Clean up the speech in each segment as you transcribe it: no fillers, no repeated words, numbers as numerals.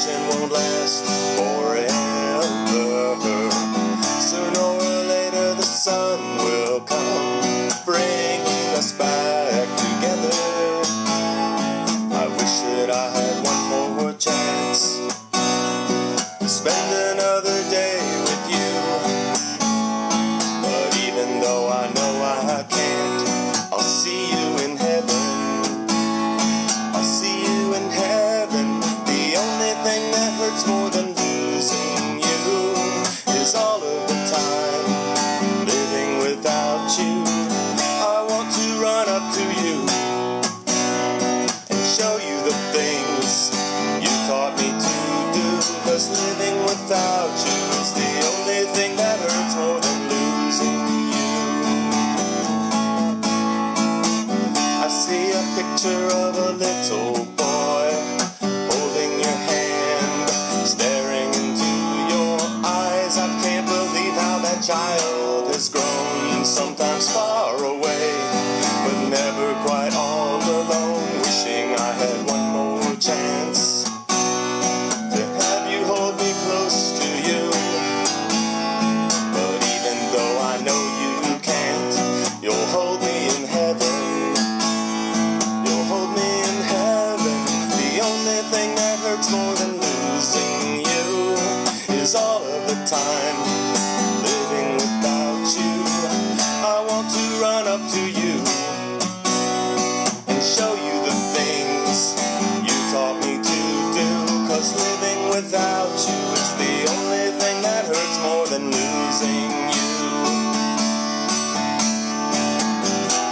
connection won't last forever. Sooner or later the sun will come, bringing us back together. I wish that I had one more chance to spend another day with you. But even though I know I can't, I'll see you in heaven. I'll see you in heaven. The only thing that hurts more than losing you is all of the time living without you. I want to run up to you and show you the things you taught me to do. 'Cause living without you is the only thing that hurts more than losing you. I see a picture of a little boy holding your hand, staring into your eyes. I can't believe how that child has grown. Sometimes far away, but never quite all alone. Wishing I had one more chance to have you hold me close to you. But even though I know you can't, you'll hold me in heaven. You'll hold me in heaven. The only thing that hurts more than losing you is all of the time living without you. I want to run up to you and show you the things you taught me to do. 'Cause living without you is the only thing that hurts more than losing you.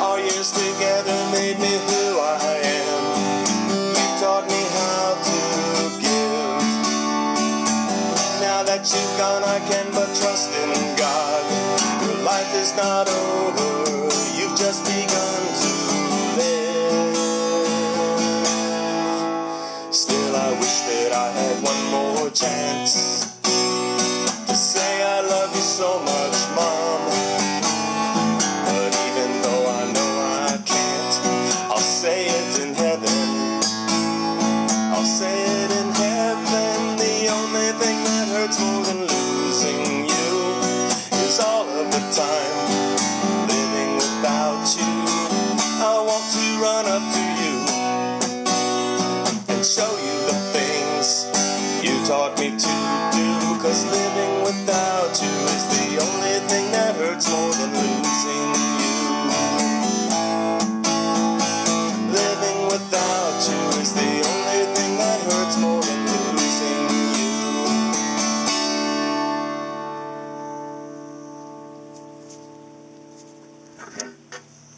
Our years together made me who I am. You taught me how to give. Now that you've gone, I can but trust in God. Your life is not over, you've just begun to live. Still I wish that I had one more chance to say I love you so much, Mom. But even though I know I can't, I'll say it in heaven. I'll say it in heaven. The only thing that hurts more than losing you is all of the time living without you. I want to run up to you and show you the things you taught me to do. 'Cause living without you is the only thing that hurts more than losing you.